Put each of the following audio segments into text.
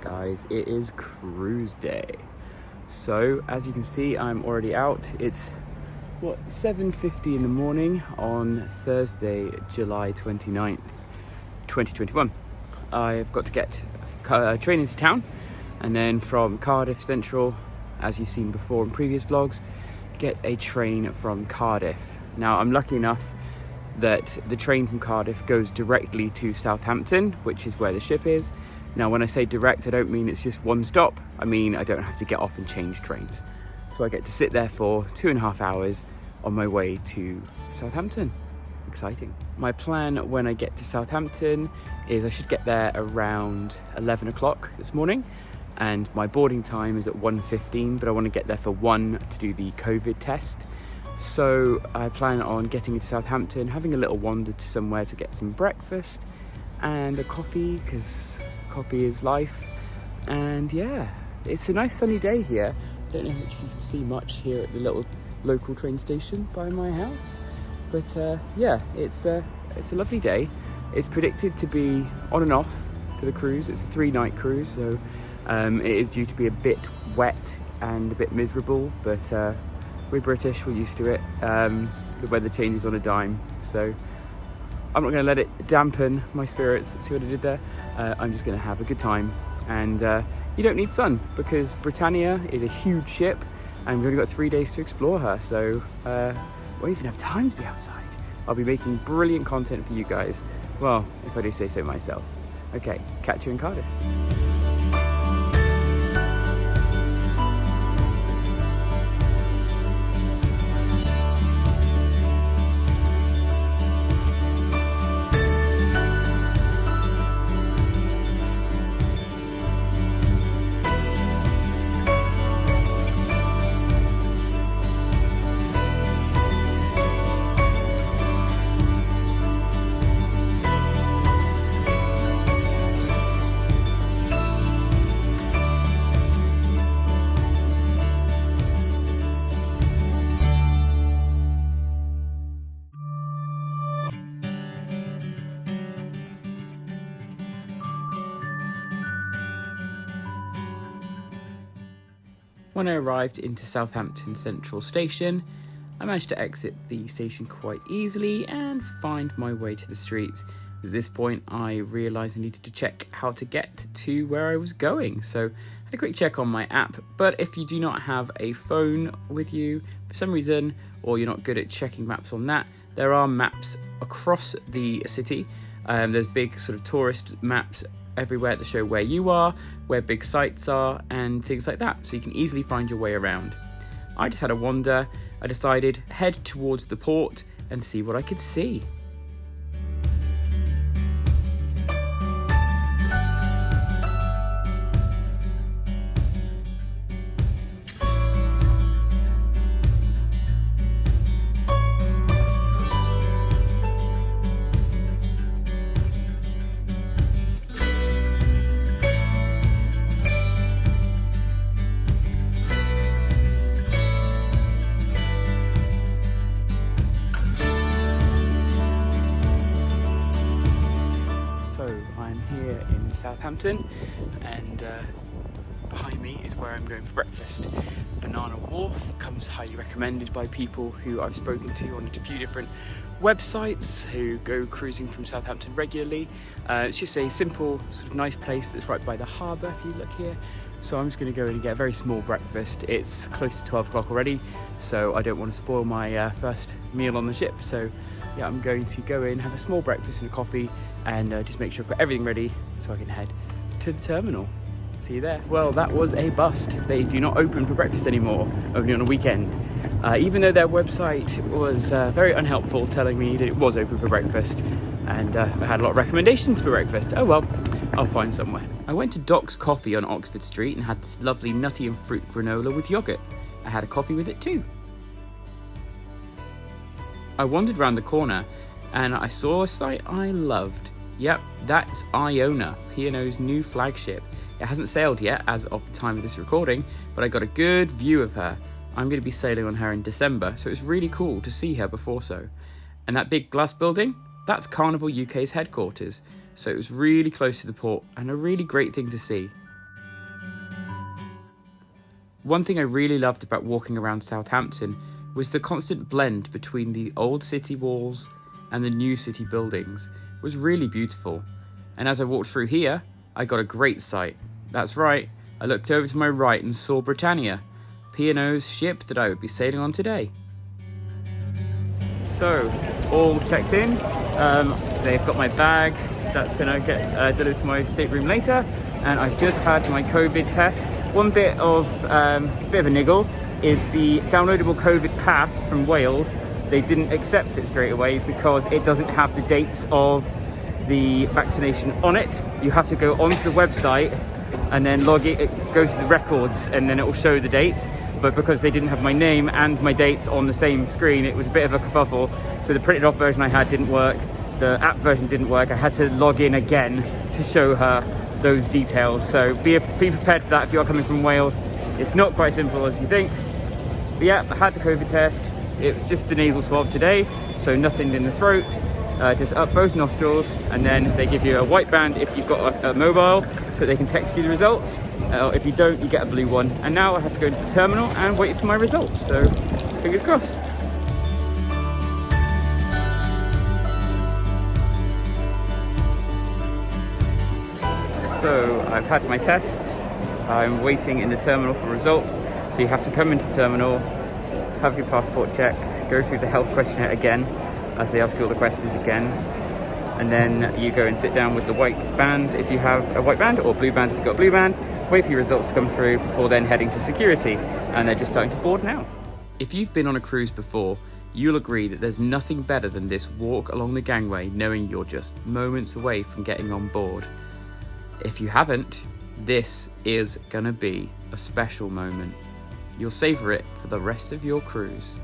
Alright guys, it is cruise day. So as you can see, I'm already out. It's 7:50 in the morning on Thursday, July 29th, 2021. I've got to get a train into town, and then from Cardiff Central, as you've seen before in previous vlogs, get a train from Cardiff. Now I'm lucky enough that the train from Cardiff goes directly to Southampton, which is where the ship is. Now when I say direct, I don't mean it's just one stop. I mean I don't have to get off and change trains. So I get to sit there for 2.5 hours on my way to Southampton. Exciting. My plan when I get to Southampton is I should get there around 11 o'clock this morning, and my boarding time is at 1:15, but I want to get there for 1 to do the COVID test. So I plan on getting into Southampton, having a little wander to somewhere to get some breakfast and a coffee, because coffee is life. And yeah, it's a nice sunny day here. I don't know if you can see much here at the little local train station by my house, but yeah, it's a lovely day. It's predicted to be on and off for the cruise. It's a 3-night cruise, so it is due to be a bit wet and a bit miserable, but we're British, we're used to it. The weather changes on a dime, so I'm not going to let it dampen my spirits. See what I did there? I'm just going to have a good time. And you don't need sun, because Britannia is a huge ship and we've only got 3 days to explore her, so we won't even have time to be outside. I'll be making brilliant content for you guys. Well, if I do say so myself. Okay, catch you in Cardiff. When I arrived into Southampton Central Station, I managed to exit the station quite easily and find my way to the streets. At this point, I realised I needed to check how to get to where I was going, so I had a quick check on my app. But if you do not have a phone with you for some reason, or you're not good at checking maps on that, there are maps across the city. There's big sort of tourist maps everywhere to show where you are, where big sites are, and things like that, so you can easily find your way around. I just had a wander. I decided head towards the port and see what I could see. I'm here in Southampton, and behind me is where I'm going for breakfast. Banana Wharf comes highly recommended by people who I've spoken to on a few different websites who go cruising from Southampton regularly. It's just a simple, sort of nice place that's right by the harbour if you look here. So I'm just going to go in and get a very small breakfast. It's close to 12 o'clock already, so I don't want to spoil my first meal on the ship. So yeah, I'm going to go in, have a small breakfast and a coffee, and just make sure I've got everything ready so I can head to the terminal. See you there. Well, that was a bust. They do not open for breakfast anymore, only on a weekend. Even though their website was very unhelpful, telling me that it was open for breakfast, and I had a lot of recommendations for breakfast. Oh well, I'll find somewhere. I went to Doc's Coffee on Oxford Street and had this lovely nutty and fruit granola with yoghurt. I had a coffee with it too. I wandered round the corner and I saw a site I loved. Yep, that's Iona, P&O's new flagship. It hasn't sailed yet as of the time of this recording, but I got a good view of her. I'm going to be sailing on her in December, so it's really cool to see her before so. And that big glass building, that's Carnival UK's headquarters, so it was really close to the port and a really great thing to see. One thing I really loved about walking around Southampton was the constant blend between the old city walls and the new city buildings. It was really beautiful. And as I walked through here, I got a great sight. That's right, I looked over to my right and saw Britannia, P&O's ship that I would be sailing on today. So, all checked in. They've got my bag. That's going to get delivered to my stateroom later. And I've just had my COVID test. One bit of a niggle is the downloadable COVID pass from Wales. They didn't accept it straight away because it doesn't have the dates of the vaccination on it. You have to go onto the website and then log it, go to the records, and then it will show the dates. But because they didn't have my name and my dates on the same screen, it was a bit of a kerfuffle. So the printed off version I had didn't work, the app version didn't work. I had to log in again to show her those details. So be prepared for that if you're coming from Wales. It's not quite simple as you think. But yeah, I had the COVID test. It was just a nasal swab today, so nothing in the throat, just up both nostrils, and then they give you a white band if you've got a mobile, so they can text you the results. If you don't, you get a blue one. And now I have to go into the terminal and wait for my results, so fingers crossed. So I've had my test. I'm waiting in the terminal for results. So you have to come into the terminal, have your passport checked, go through the health questionnaire again, as they ask you all the questions again. And then you go and sit down with the white bands if you have a white band, or blue band if you've got a blue band. Wait for your results to come through before then heading to security. And they're just starting to board now. If you've been on a cruise before, you'll agree that there's nothing better than this walk along the gangway knowing you're just moments away from getting on board. If you haven't, this is gonna be a special moment. You'll savour it for the rest of your cruise.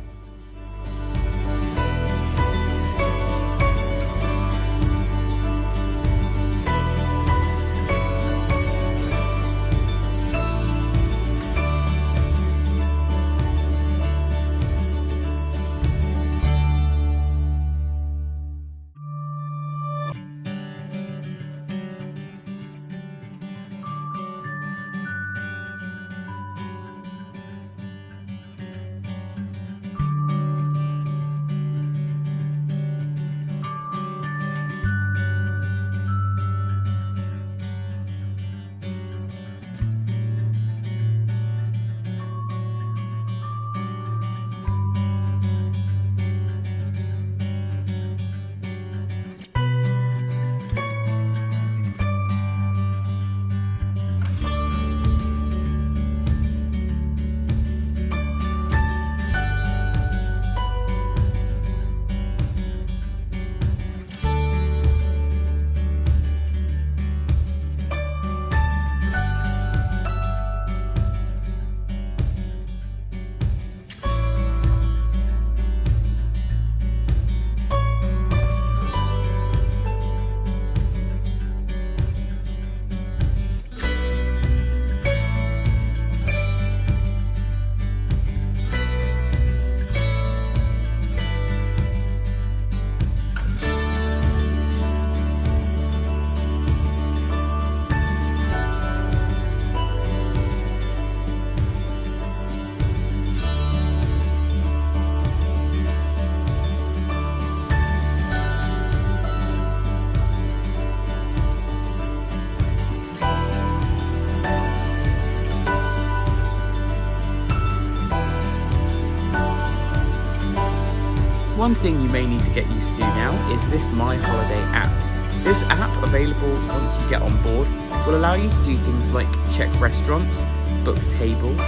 One thing you may need to get used to now is this My Holiday app. This app, available once you get on board, will allow you to do things like check restaurants, book tables,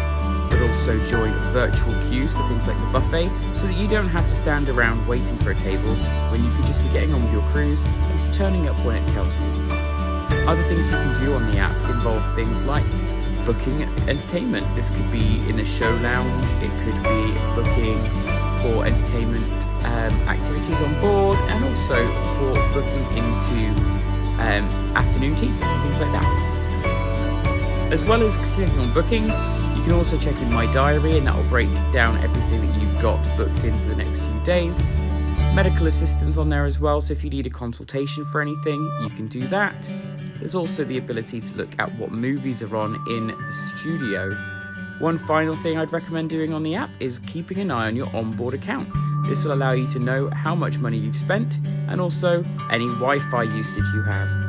but also join virtual queues for things like the buffet, so that you don't have to stand around waiting for a table when you could just be getting on with your cruise and just turning up when it tells you. Other things you can do on the app involve things like booking entertainment. This could be in a show lounge, it could be booking for entertainment activities on board, and also for booking into afternoon tea and things like that. As well as clicking on bookings, you can also check in My Diary, and that will break down everything that you've got booked in for the next few days. Medical assistance on there as well, so if you need a consultation for anything, you can do that. There's also the ability to look at what movies are on in the studio, One final thing I'd recommend doing on the app is keeping an eye on your onboard account. This will allow you to know how much money you've spent and also any Wi-Fi usage you have.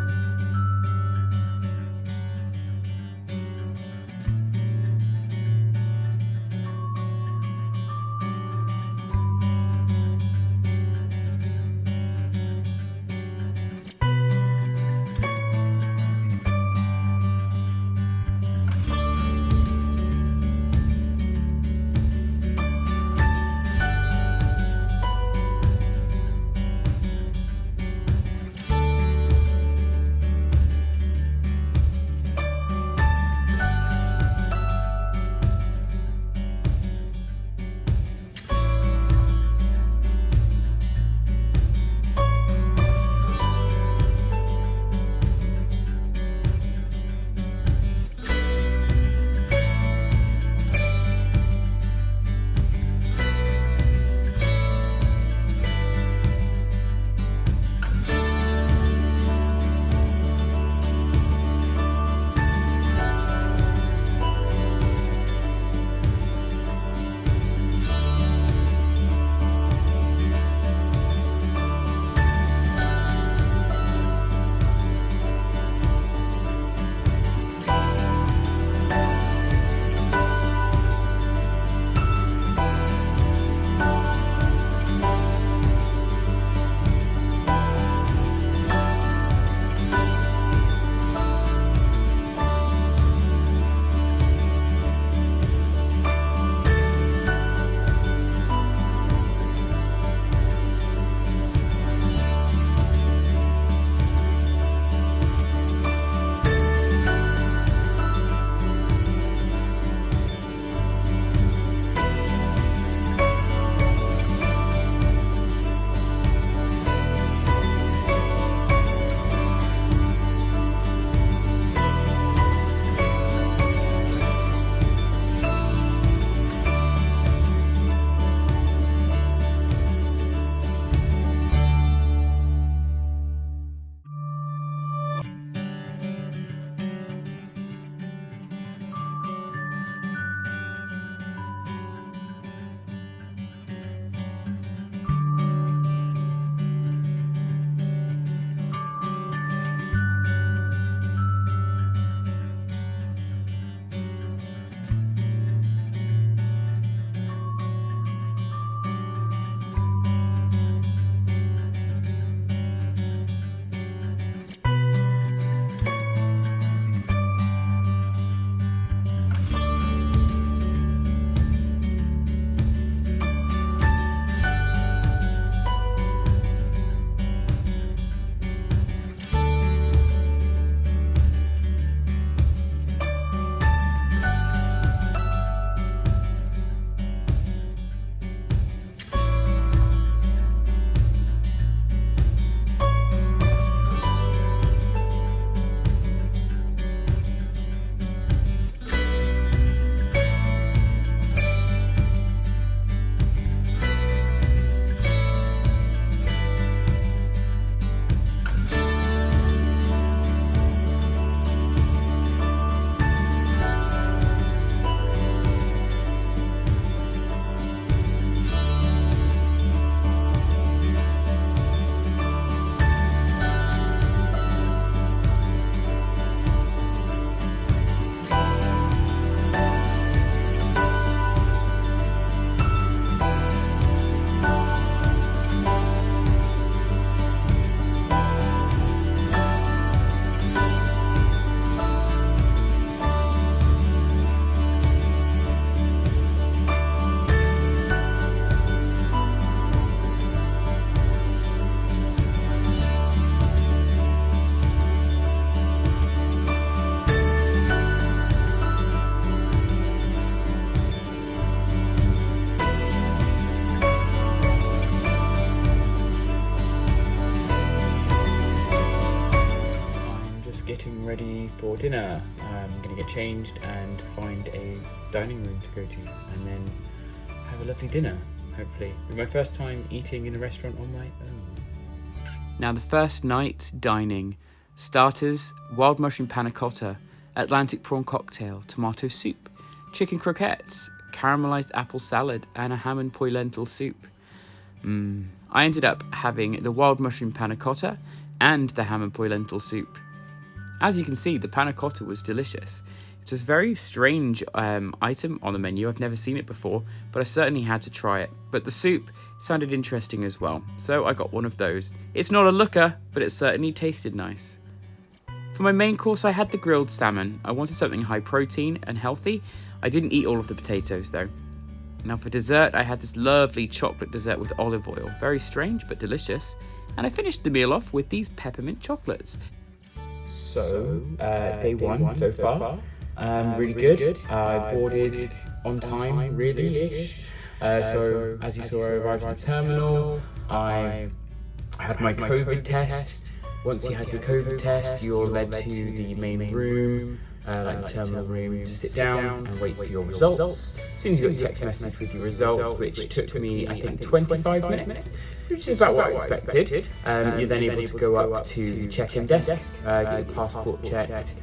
ready for dinner. I'm going to get changed and find a dining room to go to and then have a lovely dinner, hopefully. It's my first time eating in a restaurant on my own. Now the first night's dining. Starters, wild mushroom panna cotta, Atlantic prawn cocktail, tomato soup, chicken croquettes, caramelized apple salad, and a ham and poi lentil soup. I ended up having the wild mushroom panna cotta and the ham and poi lentil soup. As you can see, the panna cotta was delicious. It's a very strange item on the menu. I've never seen it before, but I certainly had to try it. But the soup sounded interesting as well, so I got one of those. It's not a looker, but it certainly tasted nice. For my main course, I had the grilled salmon. I wanted something high protein and healthy. I didn't eat all of the potatoes though. Now for dessert, I had this lovely chocolate dessert with olive oil. Very strange, but delicious. And I finished the meal off with these peppermint chocolates. So, day one so far. Really good. I boarded on time, really-ish. So, as you saw, I arrived at the terminal. I had my COVID test. Once you had your COVID test, you're led to the main room, like the terminal room, to sit down and wait for your results. As soon as you got your text message with your results, which took me, I think, 25 minutes, which is about what I expected, you're then able to go up to the check-in desk, get your passport checked,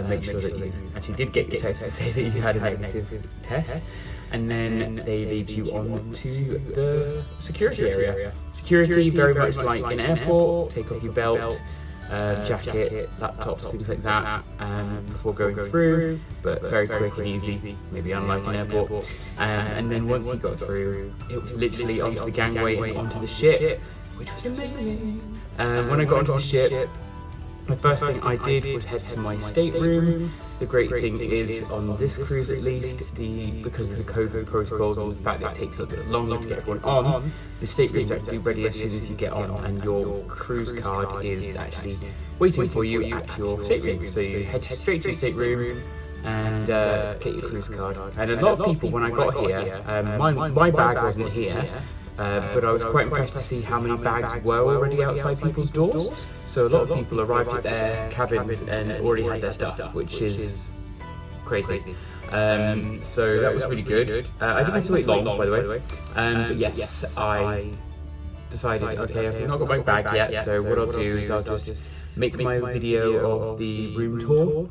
make sure that you actually did get your text to say that you had a negative test. And then they lead you on to the security area. Security, very much like an airport. Take off your belt, jacket, laptops, things like that, before going through, but very quick and easy, maybe unlike an airport. And then once you got through, it was literally onto the gangway and onto the ship, which was amazing. When I got onto the ship, the first thing I did was head to my stateroom. The great thing is, on this cruise at least, because of the COVID protocols and the fact that it takes a little bit longer to get everyone on, the stateroom is actually ready as soon as you get on, and your cruise card is actually waiting for you at your stateroom. So you head straight to your stateroom and get your cruise card. And a lot of people, when I got here, my bag wasn't here. But I was quite impressed to see how many bags were already outside people's doors. So a lot of people arrived at their cabins and already had their stuff, which is crazy. So that was really good. I didn't have to wait long, by the way. But yes, I decided, okay, I've not got my bag yet, so what I'll do is I'll just make my video of the room tour,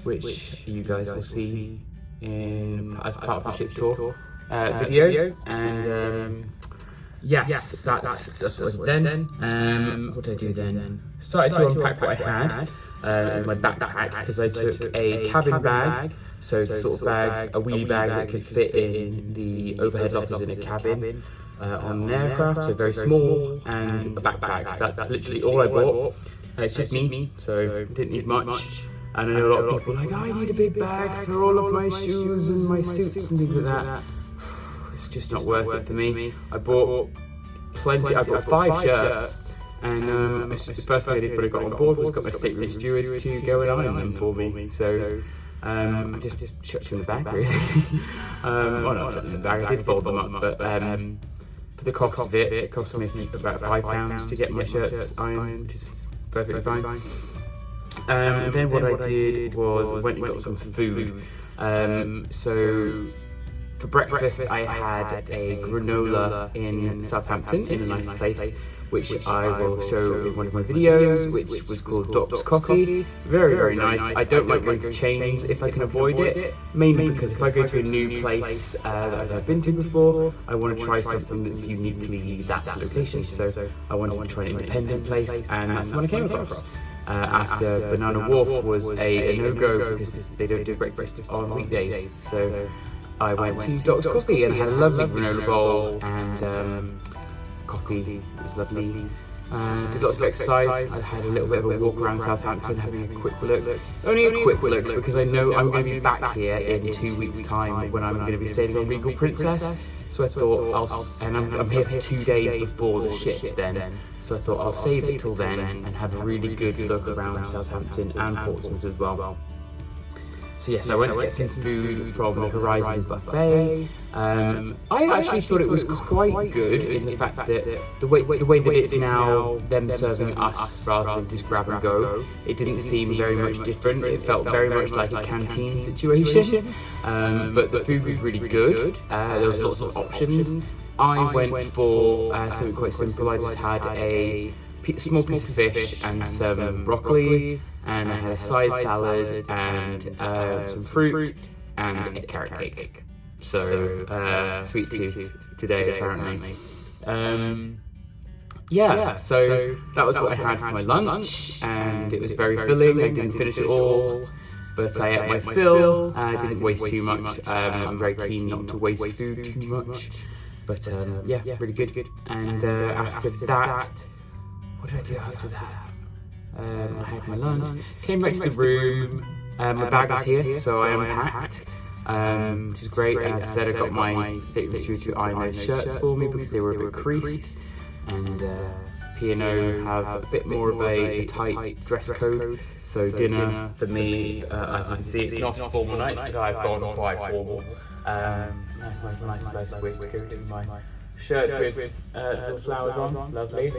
which you guys will see as part of the ship tour video. And yes, that's what I did then. What did I do then? Started to unpack what I had in my backpack, because I took a cabin bag, so the sort of bag, a wheelie bag that could fit in the overhead lockers in a cabin on an aircraft, so very small, and a backpack. That's literally all I bought. It's just me, so didn't need much. And I know a lot of people are like, oh, I need a big bag for all of my shoes and my suits and things like that. It's just not worth it for me. I bought plenty. I bought 5 shirts, and the first thing I did when I got on board was got my stateroom steward to go and iron them for me. So I just chucked them in the bag, really. Well, not chucked them in the bag. I did fold them up, but for the cost of it, it cost me about £5 to get my shirts ironed, which is perfectly fine. And then what I did was I went and got some food. So for breakfast, I had a granola in Southampton, in a nice place, which I will show in one of my videos, which was called Doc's Coffee. Very, very nice. I don't like going to chains if I can avoid it, mainly because if I go to a new place that I've never been to before, I want to try something that's uniquely that location. So I wanted to try an independent place, and that's the one I came across. After Banana Wharf was a no-go because they don't do breakfast on weekdays. So I went to Doc's Coffee and had a lovely granola bowl and coffee. It was lovely. Did lots of exercise. I had a little bit of a walk around Southampton, having a quick look. Only a quick look, because I know I'm going to be back here in 2 weeks' time when I'm going to be sailing on Regal Princess. So I thought I'm here for 2 days before the ship then. So I thought I'll save it till then and have a really good look around Southampton and Portsmouth as well. So yes, I went to get some food from the Horizon Buffet. I actually thought it was quite good in the fact that the way that it's now them serving us rather than just grab and go, it didn't seem very much different. It felt very much like a canteen situation, but the food was really good. There was lots of options. I went for something quite simple. I just had a small piece of fish and some broccoli, and I had a side salad and some fruit, and a carrot cake. So sweet tooth today apparently. Yeah, so that was what I had for my lunch, and it was very filling. I didn't finish it all, but I ate my fill. I didn't waste too much. I'm very keen not to waste food too much, but yeah, really good. And after that, what did I do after that? I had my lunch, came back to the room. My bag was here, so I unpacked, which is great. And as I said, I got my statement steward to iron those shirts for me because they were a bit creased. And P&O have a bit more of a tight dress code. So dinner for me, as you can see, it's not a formal night, but I've gone quite formal. Nice waistcoat and my shirt with little flowers on, lovely.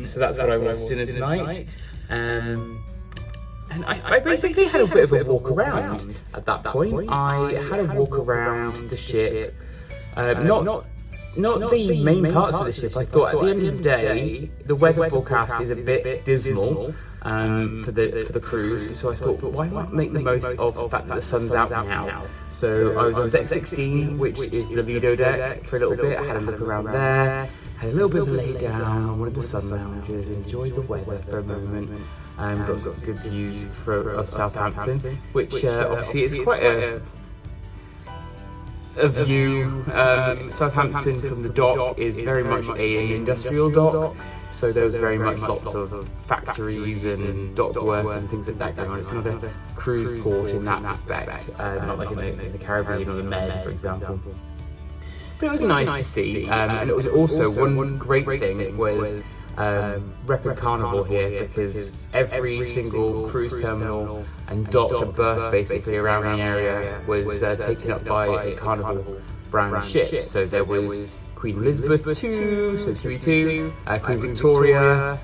So that's what I wore for dinner tonight. And I basically had a bit of a walk around at that point. I had a walk around the ship, not the main parts of the ship. I thought at the end of the day, the weather forecast is a bit dismal for the cruise. So I thought, why not make the most of the fact that the sun's out now? So I was on deck 16, which is the Lido deck, for a little bit. I had a look around there, had a little bit of a lay down on one of the sun lounges, enjoyed the weather for a moment. Got some good views of Southampton, which obviously is quite a view. Southampton from the dock is very much an industrial dock, so there was very much lots of factories and dock work and things like that going on. It's not a cruise port in that respect, not like in the Caribbean or the Med, for example. But it was nice to see, and it was also one great thing was repping Carnival here, because every single cruise terminal and dock and berth basically around the area was taken up by a Carnival brand ship. So there was Queen Elizabeth II, so QE2, Queen Victoria,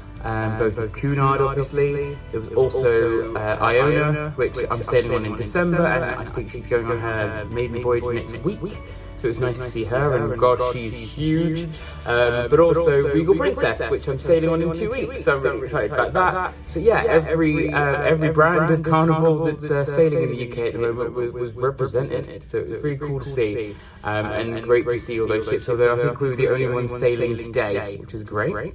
both of Cunard obviously. There was also Iona, which I'm sailing on in December, and I think she's going on her maiden voyage next week. So it was nice to see her, and God, she's huge. But also Regal Princess, which I'm sailing on in 2 weeks, so I'm really excited about that. So yeah, every brand of Carnival that's sailing in the UK at the moment was represented. So it was really cool to see, and great to see all those ships. Although I think we were the only ones sailing today, which is great.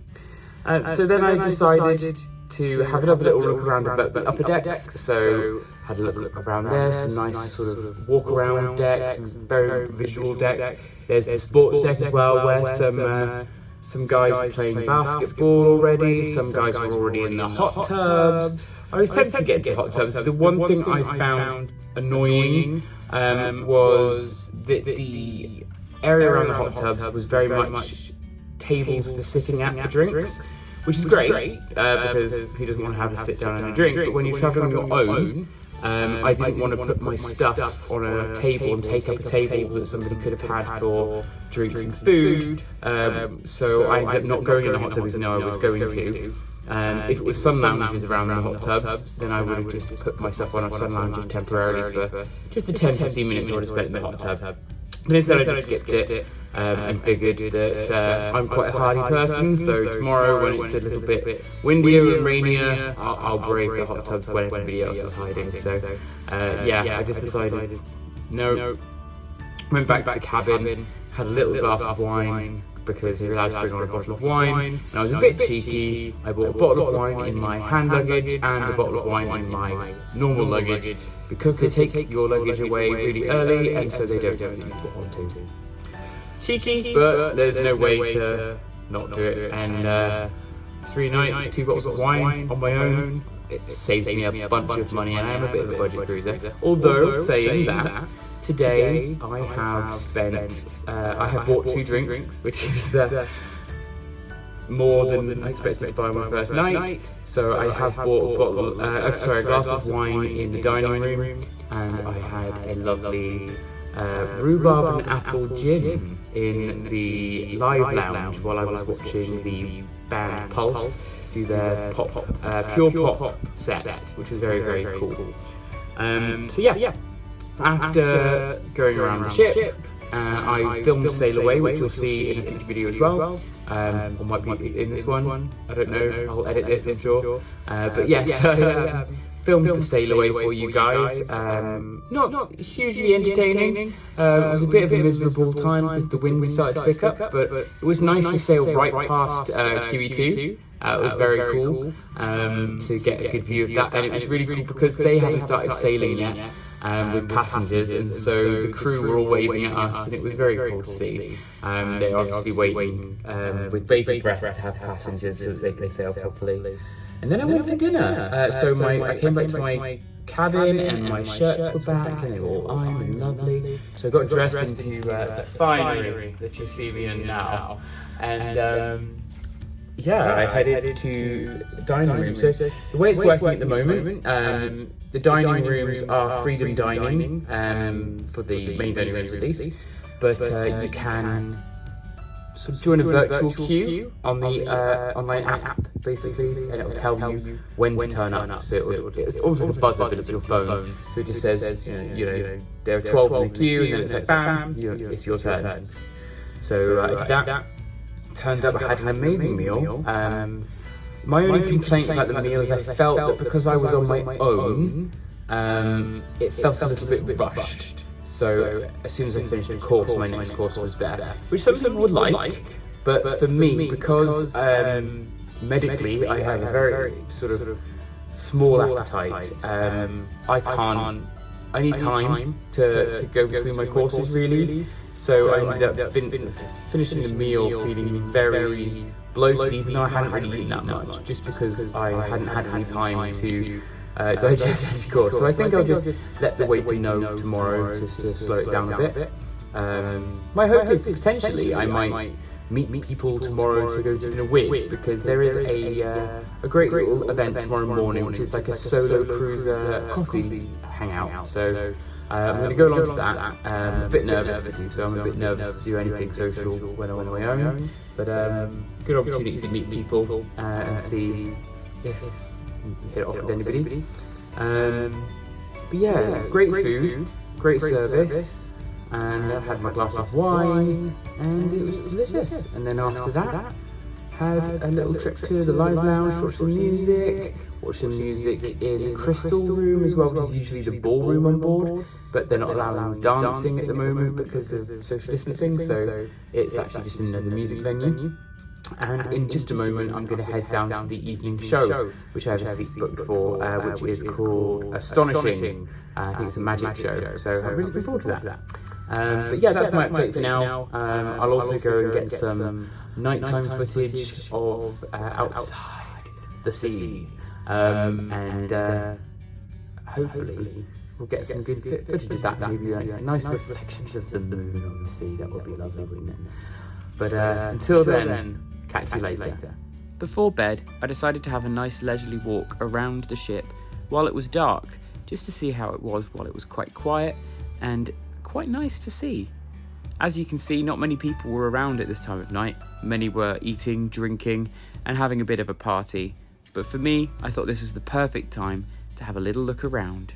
So then I decided to have a little look around the upper decks. So had a look around there, some nice sort of walk around decks, some very visual decks. There's the sports deck as well, where some guys were playing basketball already, some guys were already in the hot tubs. I was tempted to get into hot tubs. The one thing I found annoying was that the area around the hot tubs was very much tables for sitting at for drinks, which is great, because who doesn't want to have a sit down and a drink? But when you're traveling on your own, I didn't want to put my stuff on a table and take up a table that somebody could have had for drinks and food. So I ended up not going in the hot tub even though I was going to. If it was sun lounges around the hot tubs, then I would have just put myself on a sun lounge temporarily for just the 10-15 minutes I would have spent in the hot tub. But instead I just skipped it and figured that I'm quite a hardy person, so tomorrow when it's a little bit windier and rainier, I'll brave the hot tubs when everybody else is hiding. So yeah, I just decided no. Went back to the cabin, had a little glass of wine, because you're allowed to bring on a bottle of wine, and I was a bit cheeky. I bought a bottle of wine in my hand luggage and a bottle of wine in my normal luggage, because they take your luggage away really early, and so they don't let you put on to. Cheeky, but there's no way to not do it. And 3 nights, 2 bottles of wine on my own, it saves me a bunch of money, and I am a bit of a budget cruiser. Although, saying that, today I have spent, I have bought 2 drinks, which is more than I expected to buy on my first night. So I have bought a glass of wine in the dining room, and I had a lovely rhubarb and apple gin in the live lounge while I was watching the band Pulse do their pure pop set, which was very, very cool. So yeah. After going around the ship, I filmed Sail Away, which you'll see in a future video as well, or might be in this one, I don't know, I'll edit this I'm sure, but yes, filmed the sail away for you guys. Not hugely entertaining. It was a bit of a miserable time because the wind started to pick up, but it was nice to sail right past QE2. It was very cool to get a good view of that, and it was really cool because they hadn't started sailing yet with passengers, and so the crew were all waving at us, and it was very cool to see. They're obviously waiting with bated breath to have passengers so that they can sail properly. And then I went for dinner. So I came back to my cabin and my shirts were back and they were all ironed and lovely. So I got dressed into the finery that you see me in now. And yeah, I headed to the dining room. So the way it's working at the moment, the dining rooms are freedom dining, for the main dining rooms at least, but you can join a virtual queue on the online app, basically, and it will tell you when to turn up. So it's almost like a buzzer, but it's your phone. So it just says, you know, there are 12 in the queue, and then it's like, bam, it's your turn. So I did that. Turned up, I had an amazing meal. My only complaint about the meal is I felt that because I was on my own, it felt a little bit rushed. So as soon as I finished the course, my next course was there, which some people would like, but for me, because medically I have a very sort of small appetite, I need time to go between my courses really. So I ended up finishing the meal feeling very bloated, even though I hadn't really eaten that much, just because I hadn't had any time to digest this course. So I think I'll just let the waiter know tomorrow just to slow it down a bit. My hope is that potentially I might meet people tomorrow to go to dinner with, because there is a great little event tomorrow morning, which is like a solo cruiser coffee hangout. So I'm going to go along to that. I'm a bit nervous to do, so I'm a bit nervous to do anything social when I'm on my own. But good opportunity to meet people and see if I hit it off with anybody. But yeah, great food, great service, and I had my glass of wine, and it was delicious. And then after that, had a little trip to the live lounge, watched some music in Crystal Room as well, which is usually the ballroom on board, but they're not allowing dancing at the moment because of social distancing, so it's actually just another music venue. And in just a moment I'm going to head down to the evening show, which I have a seat booked for, which is called Astonishing. I think it's a magic show, so I'm really looking forward to that. But yeah, that's my update for now. I'll also go and get some nighttime footage of outside the sea, and hopefully we'll get some good footage of that, maybe like nice reflections of the moon on the sea. That would be lovely, wouldn't it? But until then, catch you later. Before bed, I decided to have a nice leisurely walk around the ship while it was dark, just to see how it was while it was quite quiet and quite nice to see. As you can see, not many people were around at this time of night. Many were eating, drinking, and having a bit of a party. But for me, I thought this was the perfect time to have a little look around.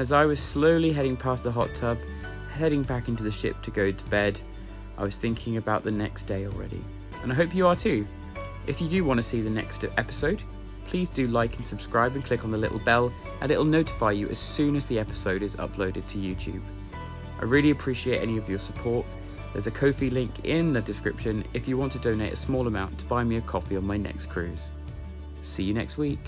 as I was slowly heading past the hot tub, heading back into the ship to go to bed, I was thinking about the next day already. And I hope you are too. If you do want to see the next episode, please do like and subscribe and click on the little bell, and it'll notify you as soon as the episode is uploaded to YouTube. I really appreciate any of your support. There's a Ko-fi link in the description if you want to donate a small amount to buy me a coffee on my next cruise. See you next week.